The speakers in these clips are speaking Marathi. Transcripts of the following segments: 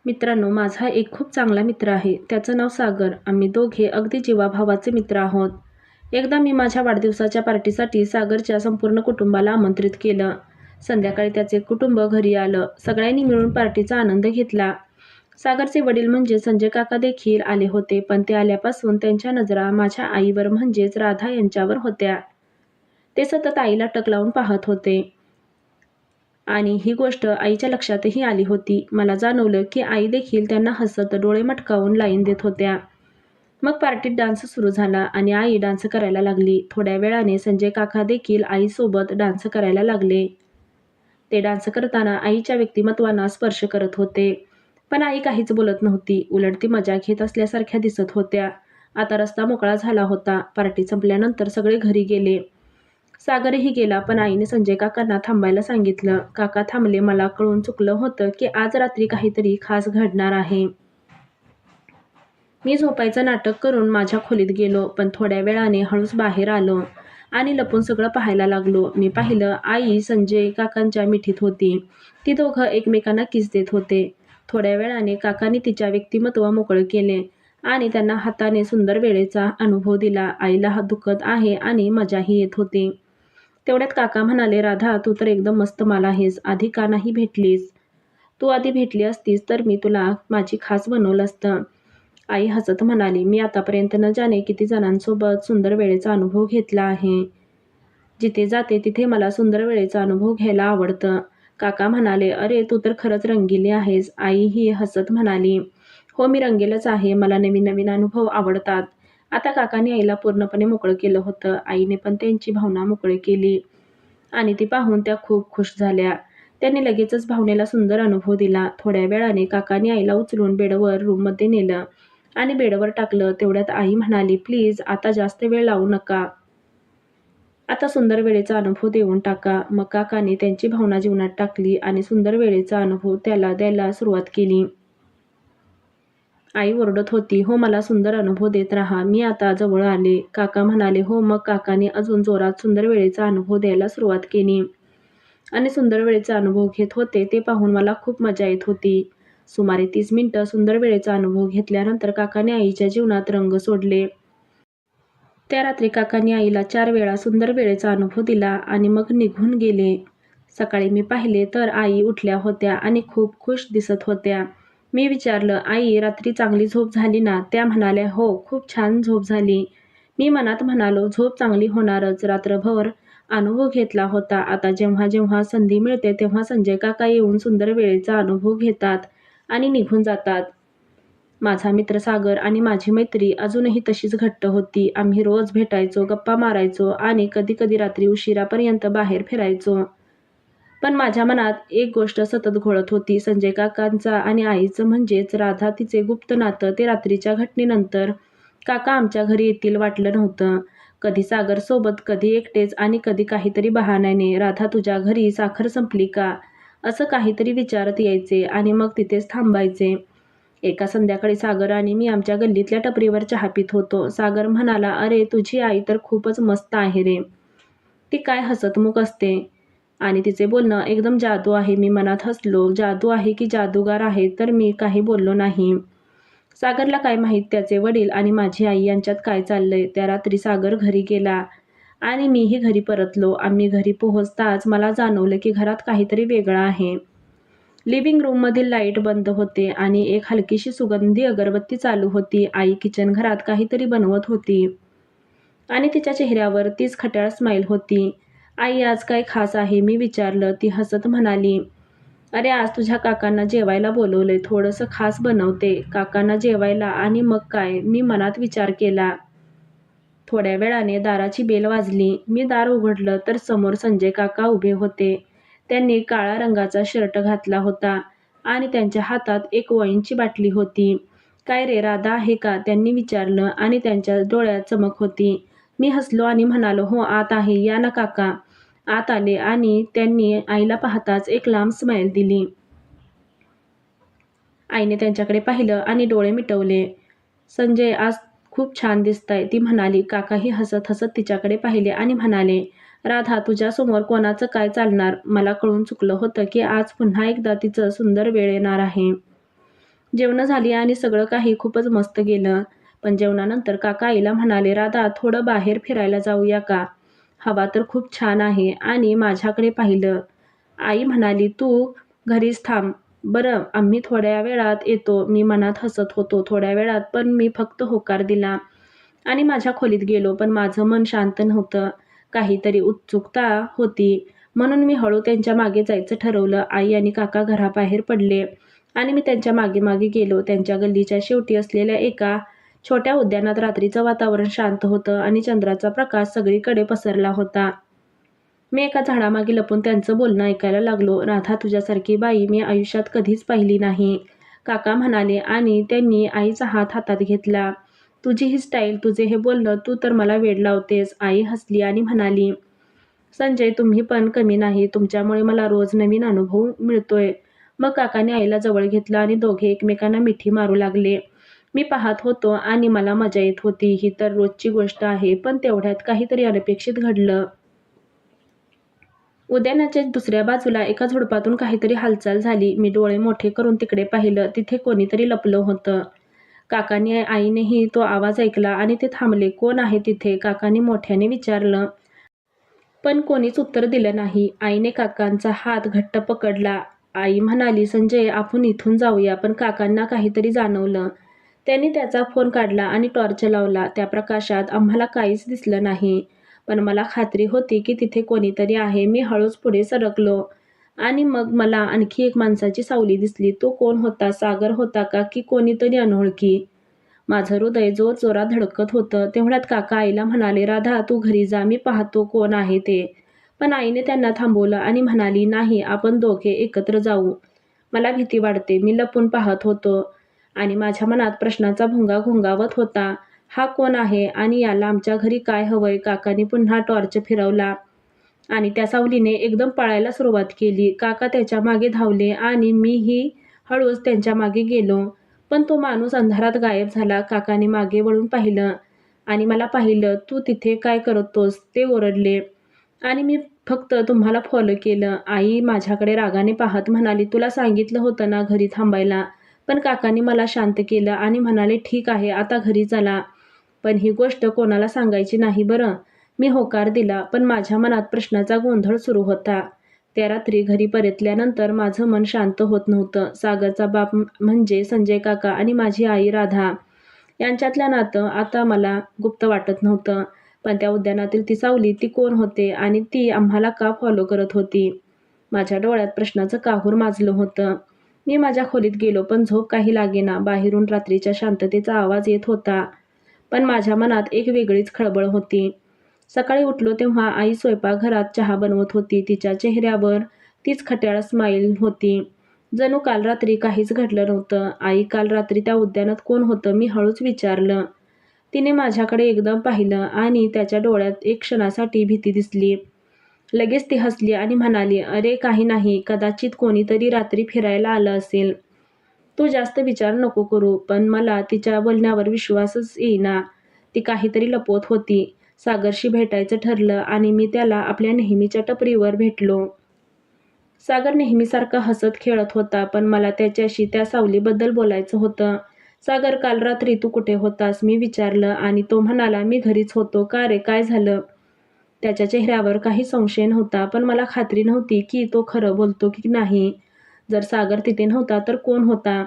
मित्रांनो, माझा एक खूप चांगला मित्र आहे. त्याचं नाव सागर. आम्ही दोघे अगदी जीवाभावाचे मित्र आहोत. एकदा मी माझ्या वाढदिवसाच्या पार्टीसाठी सागरच्या संपूर्ण कुटुंबाला आमंत्रित केलं. संध्याकाळी त्याचे कुटुंब घरी आलं. सगळ्यांनी मिळून पार्टीचा आनंद घेतला. सागरचे वडील म्हणजे संजय काका देखील आले होते, पण ते आल्यापासून त्यांच्या नजरा माझ्या आईवर म्हणजेच राधा यांच्यावर होत्या. ते सतत आईला टक लावून पाहत होते. आणि ही गोष्ट आईच्या लक्षातही आली होती. मला जाणवलं की आई देखील त्यांना हसत डोळे मटकावून लाईन देत होत्या. मग पार्टीत डान्स सुरू झाला आणि आई डान्स करायला लागली. थोड्या वेळाने संजय काका देखील आईसोबत डान्स करायला लागले. ते डान्स करताना आईच्या व्यक्तिमत्वाला स्पर्श करत होते. पण आई काहीच बोलत नव्हती. उलट ती मजा घेत असल्यासारख्या दिसत होत्या. आता रस्ता मोकळा झाला होता. पार्टी संपल्यानंतर सगळे घरी गेले. सागरही गेला, पण आईने संजय काकांना थांबायला सांगितलं. काका थांबले. मला कळून चुकलं होतं की आज रात्री काहीतरी खास घडणार आहे. मी झोपायचं नाटक करून माझ्या खोलीत गेलो, पण थोड्या वेळाने हळूच बाहेर आलो आणि लपून सगळं पाहायला लागलो. मी पाहिलं, आई संजय काकांच्या मिठीत होती. ती दोघं एकमेकांना किस देत होते. थोड्या वेळाने काकांनी तिच्या व्यक्तिमत्व मोकळं केले आणि त्यांना हाताने सुंदर वेळेचा अनुभव दिला. आईला हात दुखत आहे आणि मजाही येत होती. तेवढ्यात काका म्हणाले, राधा, तू तर एकदम मस्त माल आहेस. आधी का नाही भेटलीस? तू आधी भेटली असतीस तर मी तुला माझी खास बनवलं असतं. आई हसत म्हणाली, मी आतापर्यंत न जाणे किती जणांसोबत सुंदर वेळेचा अनुभव घेतला आहे. जिथे जाते तिथे मला सुंदर वेळेचा अनुभव घ्यायला आवडतं. काका म्हणाले, अरे तू तर खरंच रंगीली आहेस. आई ही हसत म्हणाली, हो मी रंगीलच आहे. मला नवीन नवीन अनुभव आवडतात. आता काकांनी आईला पूर्णपणे मोकळं केलं होतं. आईने पण त्यांची भावना मोकळी केली आणि ती पाहून त्या खूप खुश झाल्या. त्यांनी लगेचच भावनेला सुंदर अनुभव दिला. थोड्या वेळाने काकांनी आईला उचलून बेडवर रूममध्ये नेलं आणि बेडवर टाकलं. तेवढ्यात आई म्हणाली, प्लीज आता जास्त वेळ लावू नका. आता सुंदर वेळेचा अनुभव देऊन टाका. मग काकांनी त्यांची भावना जीवनात टाकली आणि सुंदर वेळेचा अनुभव त्याला द्यायला सुरुवात केली. आई ओरडत होती, हो मला सुंदर अनुभव देत राहा. मी आता जवळ आले. काका म्हणाले, हो. मग काकाने अजून जोरात सुंदर वेळेचा अनुभव द्यायला सुरुवात केली आणि सुंदर वेळेचा अनुभव घेत होते ते पाहून मला खूप मजा येत होती. सुमारे 30 मिनिटं सुंदर वेळेचा अनुभव घेतल्यानंतर काकाने आईच्या जीवनात रंग सोडले. त्या रात्री काकांनी आईला 4 वेळा सुंदर वेळेचा अनुभव दिला आणि मग निघून गेले. सकाळी मी पाहिले तर आई उठल्या होत्या आणि खूप खुश दिसत होत्या. मी विचारलं, आई रात्री चांगली झोप झाली ना? त्या म्हणाल्या, हो खूप छान झोप झाली. मी मनात म्हणालो, झोप चांगली होणारच. रात्रभर अनुभव घेतला होता. आता जेव्हा जेव्हा संधी मिळते तेव्हा संजय काका येऊन सुंदर वेळेचा अनुभव घेतात आणि निघून जातात. माझा मित्र सागर आणि माझी मैत्री अजूनही तशीच घट्ट होती. आम्ही रोज भेटायचो, गप्पा मारायचो आणि कधी-कधी रात्री उशिरापर्यंत बाहेर फिरायचो. पण माझ्या मनात एक गोष्ट सतत घोळत होती. संजय काकांचा आणि आईचं म्हणजेच राधा तिचे गुप्त नातं ते रात्रीच्या घटनेनंतर काका आमच्या घरी येतील वाटलं नव्हतं. कधी सागरसोबत, कधी एकटेच आणि कधी काहीतरी बहाण्याने, राधा तुझ्या घरी साखर संपली का? असं काहीतरी विचारत यायचे आणि मग तिथेच थांबायचे. एका संध्याकाळी सागर आणि मी आमच्या गल्लीतल्या टपरीवर चहा पीत होतो. सागर म्हणाला, अरे तुझी आई तर खूपच मस्त आहे रे. ती काय हसतमुख असते आणि तिचे बोलणं एकदम जादू आहे. मी मनात हसलो. जादू आहे की जादूगार आहे? तर मी काही बोललो नाही. सागरला काय माहीत त्याचे वडील आणि माझी आई यांच्यात काय चाललंय. त्या रात्री सागर घरी गेला आणि मीही घरी परतलो. आम्ही घरी पोहोचताच मला जाणवलं की घरात काहीतरी वेगळं आहे. लिव्हिंग रूममधील लाईट बंद होते आणि एक हलकीशी सुगंधी अगरबत्ती चालू होती. आई किचन घरात काहीतरी बनवत होती आणि तिच्या चेहऱ्यावर तीच खट्याळ स्माईल होती. आई आज काय खास आहे? मी विचारलं. ती हसत म्हणाली, अरे आज तुझ्या काकांना जेवायला बोलवलंय. थोडंसं खास बनवते. काकांना जेवायला आणि मग काय? मी मनात विचार केला. थोड्या वेळाने दाराची बेल वाजली. मी दार उघडलं तर समोर संजय काका उभे होते. त्यांनी काळा रंगाचा शर्ट घातला होता आणि त्यांच्या हातात एक वाईनची बाटली होती. काय रे, राधा आहे का? त्यांनी विचारलं आणि त्यांच्या डोळ्यात चमक होती. मी हसलो आणि म्हणालो, हो आत आहे. या ना काका. आत आले आणि त्यांनी आईला पाहताच एक लांब स्माईल दिली. आईने त्यांच्याकडे पाहिलं आणि डोळे मिटवले. संजय आज खूप छान दिसताय, ती म्हणाली. काकाही हसत हसत तिच्याकडे पाहिले आणि म्हणाले, राधा तुझ्यासमोर कोणाचं काय चालणार? मला कळून चुकलं होतं की आज पुन्हा एकदा तिचं सुंदर वेळ येणार आहे. जेवणं झाली आणि सगळं काही खूपच मस्त गेलं. पण जेवणानंतर काका आईला म्हणाले, "राधा, थोडं बाहेर फिरायला जाऊया का? हवा तर खूप छान आहे." आणि माझ्याकडे पाहिलं. आई म्हणाली, "तू घरीच थांब. बरं, आम्ही थोड्या वेळात येतो." मी मनात हसत होतो, थोड्या वेळात, पण मी फक्त होकार दिला आणि माझ्या खोलीत गेलो. पण माझं मन शांत नव्हतं. काहीतरी उत्सुकता होती. म्हणून मी हळू त्यांच्या मागे जायचं ठरवलं. आई आणि काका घराबाहेर पडले आणि मी त्यांच्या मागे-मागे गेलो. त्यांच्या गल्लीच्या शेवटी असलेल्या एका छोट्या उद्यानात रात्रीचं वातावरण शांत होतं आणि चंद्राचा प्रकाश सगळीकडे पसरला होता. मी एका झाडामागे लपून त्यांचं बोलणं ऐकायला लागलो. "राधा, तुझ्यासारखी बाई मी आयुष्यात कधीच पाहिली नाही," काका म्हणाले आणि त्यांनी आईचा हात हातात घेतला. "तुझी ही स्टाईल, तुझे हे बोलणं, तू तर मला वेड लावतेस." आई हसली आणि म्हणाली, "संजय, तुम्ही पण कमी नाही. तुमच्यामुळे मला रोज नवीन अनुभव मिळतोय." मग काकाने आईला जवळ घेतलं आणि दोघे एकमेकांना मिठी मारू लागले. मी पाहत होतो आणि मला मजा येत होती. ही तर रोजची गोष्ट आहे, पण तेवढ्यात काहीतरी अनपेक्षित घडलं. उद्यानाच्या दुसऱ्या बाजूला एका झुडपातून काहीतरी हालचाल झाली. मी डोळे मोठे करून तिकडे पाहिलं. तिथे कोणीतरी लपलं होतं. काकांनी आईनेही तो आवाज ऐकला आणि ते थांबले. "कोण आहे तिथे?" काकांनी मोठ्याने विचारलं. पण कोणीच उत्तर दिलं नाही. आईने काकांचा हात घट्ट पकडला. आई म्हणाली, "संजय, आपण इथून जाऊया." पण काकांना काहीतरी जाणवलं. त्यांनी त्याचा फोन काढला आणि टॉर्च लावला. त्या प्रकाशात आम्हाला काहीच दिसलं नाही. पण मला खात्री होती की तिथे कोणीतरी आहे. मी हळूच पुढे सरकलो आणि मग मला आणखी एक माणसाची सावली दिसली. तो कोण होता? सागर होता का की कोणीतरी अनोळखी? माझं हृदय जोरजोरात धडकत होतं. तेवढ्यात काका आईला म्हणाले, "राधा, तू घरी जा. मी पाहतो कोण आहे ते." पण आईने त्यांना थांबवलं आणि म्हणाली, "नाही, आपण दोघे एकत्र जाऊ." मला भीती वाटते. मी लपून पाहत होतो आणि माझ्या मनात प्रश्नाचा भुंगा घोंगावत होता. हा कोण आहे आणि याला आमच्या घरी काय हवंय? काकाने पुन्हा टॉर्च फिरवला आणि त्या सावलीने एकदम पळायला सुरुवात केली. काका त्याच्या मागे धावले आणि मीही हळूच त्यांच्या मागे गेलो. पण तो माणूस अंधारात गायब झाला. काकाने मागे वळून पाहिलं आणि मला पाहिलं. "तू तिथे काय करतोस?" ते ओरडले आणि मी फक्त तुम्हाला फॉलो केलं. आई माझ्याकडे रागाने पाहत म्हणाली, "तुला सांगितलं होतं ना घरी थांबायला." पण काकांनी मला शांत केलं आणि म्हणाले, "ठीक आहे, आता घरी चला. पण ही गोष्ट कोणाला सांगायची नाही बरं." मी होकार दिला, पण माझ्या मनात प्रश्नाचा गोंधळ सुरू होता. त्या रात्री घरी परतल्यानंतर माझं मन शांत होत नव्हतं. सागरचा बाप म्हणजे संजय काका आणि माझी आई राधा यांच्यातलं नातं आता मला गुप्त वाटत नव्हतं. पण त्या उद्यानातील ती सावली, ती कोण होते आणि ती आम्हाला का फॉलो करत होती? माझ्या डोळ्यात प्रश्नाचं काहूर माजलं होतं. मी माझ्या खोलीत गेलो, पण झोप काही लागेना. बाहेरून रात्रीच्या शांततेचा आवाज येत होता. पण माझ्या मनात एक वेगळीच खळबळ होती. सकाळी उठलो तेव्हा आई स्वयंपाकघरात चहा बनवत होती. तिच्या चेहऱ्यावर तीच खट्याळ स्माईल होती. जणू काल रात्री काहीच घडलं नव्हतं. "आई, काल रात्री त्या उद्यानात कोण होतं?" मी हळूच विचारलं. तिने माझ्याकडे एकदम पाहिलं आणि त्याच्या डोळ्यात एक क्षणासाठी भीती दिसली. लगेच ती हसली आणि म्हणाली, "अरे काही नाही. कदाचित कोणीतरी रात्री फिरायला आलं असेल. तू जास्त विचार नको करू." पण मला तिच्या बोलण्यावर विश्वासच येईना. ती काहीतरी लपवत होती. सागरशी भेटायचं ठरलं आणि मी त्याला आपल्या नेहमीच्या टपरीवर भेटलो. सागर नेहमीसारखा हसत खेळत होता, पण मला त्याच्याशी त्या सावलीबद्दल बोलायचं होतं. "सागर, काल रात्री तू कुठे होतास?" मी विचारलं आणि तो म्हणाला, "मी घरीच होतो." "का रे, काय झालं?" त्याच्या चेहऱ्यावर काही संशय नव्हता, पण मला खात्री नव्हती की तो खरं बोलतो की नाही. जर सागर तिथे नव्हता तर कोण होता?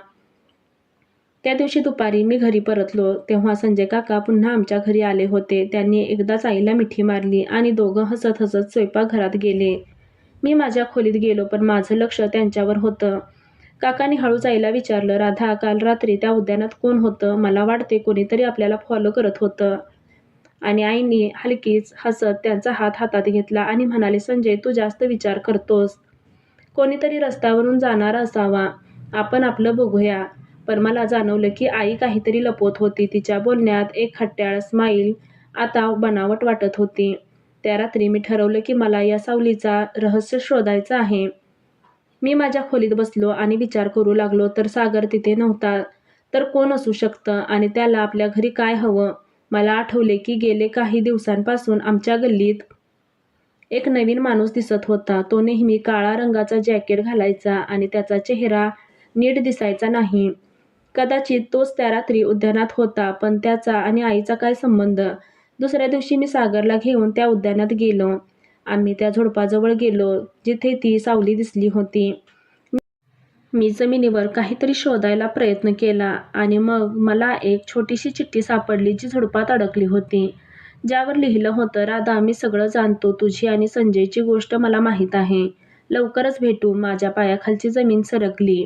त्या दिवशी दुपारी मी घरी परतलो, तेव्हा संजय काका पुन्हा आमच्या घरी आले होते. त्यांनी एकदाच आईला मिठी मारली आणि दोघं हसत-हसत स्वयंपाकघरात गेले. मी माझ्या खोलीत गेलो, पण माझं लक्ष त्यांच्यावर होतं. काकांनी हळूच आईला विचारलं, "राधा, काल रात्री त्या उद्यानात कोण होतं? मला वाटते कोणीतरी आपल्याला फॉलो करत होतं." आणि आईने हलकीच हसत त्यांचा हात हातात घेतला आणि म्हणाले, "संजय, तू जास्त विचार करतोस. कोणीतरी रस्त्यावरून जाणारा असावा. आपण आपलं बघूया." पण मला जाणवलं की आई काहीतरी लपवत होती. तिच्या बोलण्यात एक खट्याळ स्माईल आता बनावट वाटत होती. त्या रात्री मी ठरवलं की मला या सावलीचा रहस्य शोधायचं आहे. मी माझ्या खोलीत बसलो आणि विचार करू लागलो, तर सागर तिथे नव्हता. तर कोण असू शकतं आणि त्याला आपल्या घरी काय हवं? मला आठवले की गेले काही दिवसांपासून आमच्या गल्लीत एक नवीन माणूस दिसत होता. तो नेहमी काळा रंगाचा जॅकेट घालायचा आणि त्याचा चेहरा नीट दिसायचा नाही. कदाचित तोच त्या रात्री उद्यानात होता, पण त्याचा आणि आईचा काय संबंध? दुसऱ्या दिवशी मी सागरला घेऊन त्या उद्यानात गेलो. आम्ही त्या झुडपाजवळ गेलो, जिथे ती सावली दिसली होती. मी जमिनीवर काहीतरी शोधायला प्रयत्न केला आणि मग मला एक छोटीशी चिठ्ठी सापडली, जी झुडपात अडकली होती. ज्यावर लिहिलं होतं, राधा, मी सगळं जाणतो. तुझी आणि संजयची गोष्ट मला माहीत आहे. लवकरच भेटू. माझ्या पायाखालची जमीन सरकली.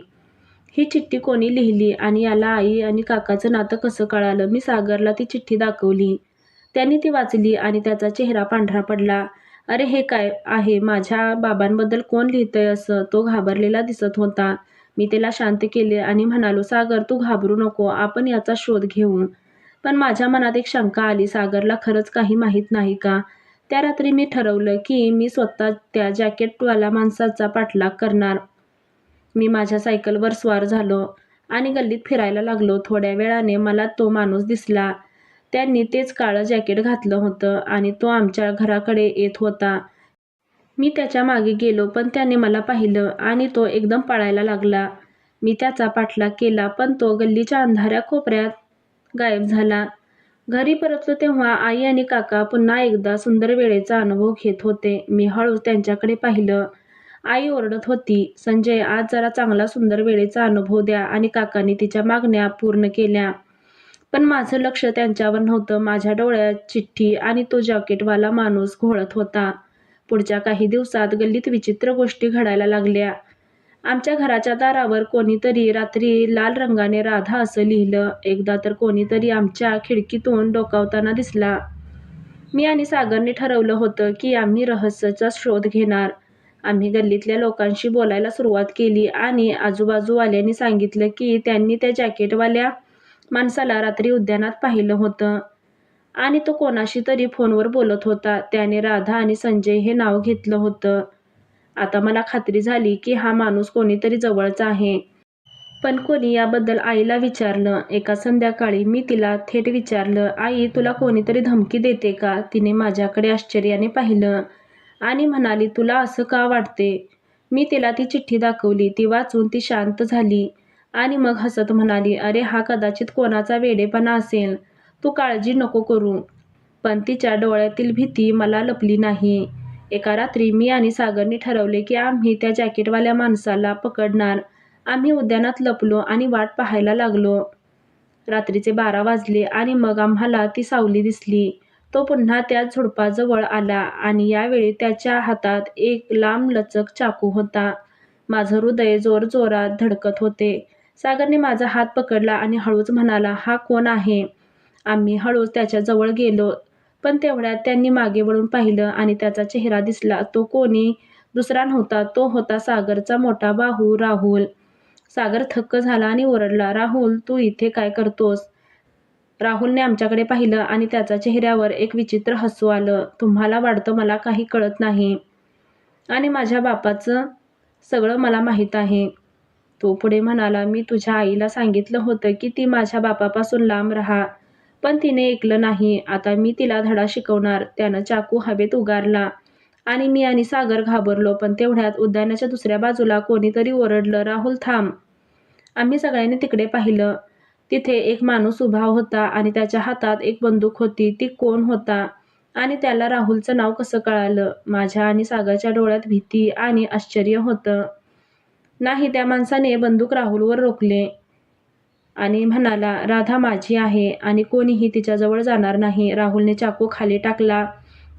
ही चिठ्ठी कोणी लिहिली आणि याला आई आणि काकाचं नातं कसं कळालं? मी सागरला ती चिठ्ठी दाखवली. त्यांनी ती वाचली आणि त्याचा चेहरा पांढरा पडला. अरे, हे काय आहे? माझ्या बाबांबद्दल कोण लिहितंय असं? तो घाबरलेला दिसत होता. मी त्याला शांत केले आणि म्हणालो, सागर, तू घाबरू नको. आपण याचा शोध घेऊ. पण माझ्या मनात एक शंका आली. सागरला खरंच काही माहीत नाही का? त्या रात्री मी ठरवलं की मी स्वतः त्या जॅकेटवाल्या माणसाचा पाठलाग करणार. मी माझ्या सायकलवर स्वार झालो आणि गल्लीत फिरायला लागलो. थोड्या वेळाने मला तो माणूस दिसला. त्यांनी तेच काळं जॅकेट घातलं होतं आणि तो आमच्या घराकडे येत होता. मी त्याच्या मागे गेलो, पण त्याने मला पाहिलं आणि तो एकदम पळायला लागला. मी त्याचा पाठलाग केला, पण तो गल्लीच्या अंधाऱ्या कोपऱ्यात गायब झाला. घरी परतलो तेव्हा आई आणि काका पुन्हा एकदा सुंदर वेळेचा अनुभव घेत होते. मी हळूच त्यांच्याकडे पाहिलं. आई ओरडत होती, संजय, आज जरा चांगला सुंदर वेळेचा अनुभव द्या, आणि काकांनी तिच्या मागण्या पूर्ण केल्या. पण माझं लक्ष त्यांच्यावर नव्हतं. माझ्या डोळ्यात चिठ्ठी आणि तो जॅकेटवाला माणूस घोळत होता. पुढच्या काही दिवसात गल्लीत विचित्र गोष्टी घडायला लागल्या. आमच्या घराच्या दारावर कोणीतरी रात्री लाल रंगाने राधा असं लिहिलं. एकदा तर कोणीतरी आमच्या खिडकीतून डोकावताना दिसला. मी आणि सागरने ठरवलं होतं की आम्ही रहस्याचा शोध घेणार. आम्ही गल्लीतल्या लोकांशी बोलायला सुरुवात केली आणि आजूबाजूवाल्यांनी सांगितलं की त्यांनी त्या जॅकेटवाल्या माणसाला रात्री उद्यानात पाहिलं होतं आणि तो कोणाशी तरी फोनवर बोलत होता. त्याने राधा आणि संजय हे नाव घेतलं होतं. आता मला खात्री झाली की हा माणूस कोणीतरी जवळचा आहे. पण कोणी याबद्दल आईला विचारलं. एका संध्याकाळी मी तिला थेट विचारलं, आई, तुला कोणीतरी धमकी देते का? तिने माझ्याकडे आश्चर्याने पाहिलं आणि म्हणाली, तुला असं का वाटते? मी तिला ती चिठ्ठी दाखवली. ती वाचून ती शांत झाली आणि मग हसत म्हणाली, अरे, हा कदाचित कोणाचा वेडेपणा असेल. तू काळजी नको करू. पण तिच्या डोळ्यातील भीती मला लपली नाही. एका रात्री मी आणि सागरने ठरवले की आम्ही त्या जॅकेटवाल्या माणसाला पकडणार. आम्ही उद्यानात लपलो आणि वाट पाहायला लागलो. रात्रीचे 12 वाजले आणि मग आम्हाला ती सावली दिसली. तो पुन्हा त्या झुडपाजवळ आला आणि यावेळी त्याच्या हातात एक लांबलचक चाकू होता. माझं हृदय जोरजोरात धडकत होते. सागरने माझा हात पकडला आणि हळूच म्हणाला, हा कोण आहे? आम्ही हळूच त्याच्या जवळ गेलो, पण तेवढ्यात त्यांनी मागे वळून पाहिलं आणि त्याचा चेहरा दिसला. तो कोणी दुसरा नव्हता, तो होता सागरचा मोठा भाऊ राहुल. सागर थक्क झाला आणि ओरडला, राहुल, तू इथे काय करतोस? राहुलने आमच्याकडे पाहिलं आणि त्याच्या चेहऱ्यावर एक विचित्र हसू आलं. तुम्हाला वाटतं मला काही कळत नाही आणि माझ्या बापाचं सगळं मला माहीत आहे. तो पुढे म्हणाला, मी तुझ्या आईला सांगितलं होतं की ती माझ्या बापापासून लांब राहा, पण तिने ऐकलं नाही. आता मी तिला धडा शिकवणार. त्यानं चाकू हवेत उगारला आणि मी आणि सागर घाबरलो. पण तेवढ्यात उद्यानाच्या दुसऱ्या बाजूला कोणीतरी ओरडलं, राहुल, थांब. आम्ही सगळ्यांनी तिकडे पाहिलं. तिथे एक माणूस उभा होता आणि त्याच्या हातात एक बंदूक होती. ती कोण होता आणि त्याला राहुलचं नाव कसं कळालं? माझ्या आणि सागरच्या डोळ्यात भीती आणि आश्चर्य होतं. नाही, त्या माणसाने बंदूक राहुलवर रोखले आणि म्हणाला, राधा माझी आहे आणि कोणीही तिच्याजवळ जाणार नाही. राहुलने चाकू खाली टाकला.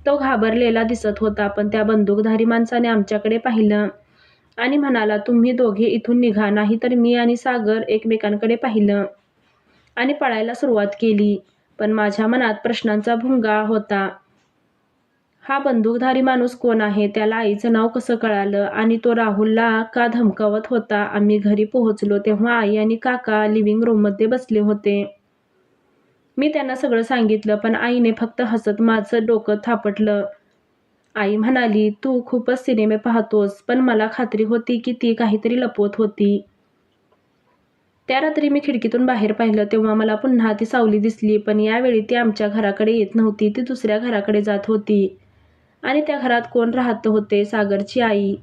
तो घाबरलेला दिसत होता, पण त्या बंदूकधारी माणसाने आमच्याकडे पाहिलं आणि म्हणाला, तुम्ही दोघे इथून निघा, नाहीतर. मी आणि सागर एकमेकांकडे पाहिलं आणि पळायला सुरुवात केली. पण माझ्या मनात प्रश्नांचा भुंगा होता. हा बंदूकधारी माणूस कोण आहे? त्याला आईचं नाव कसं कळालं आणि तो राहुलला का धमकावत होता? आम्ही घरी पोहोचलो तेव्हा आई आणि काका लिव्हिंग रूममध्ये बसले होते. मी त्यांना सगळं सांगितलं, पण आईने फक्त हसत माझं डोकं थापटलं. आई म्हणाली, तू खूपच सिनेमे पाहतोस. पण मला खात्री होती की ती काहीतरी लपवत होती. त्या रात्री मी खिडकीतून बाहेर पाहिलं तेव्हा मला पुन्हा ती सावली दिसली, पण यावेळी ती आमच्या घराकडे येत नव्हती. ती दुसऱ्या घराकडे जात होती आणि त्या घरात कोण राहत होते? सागरची आई.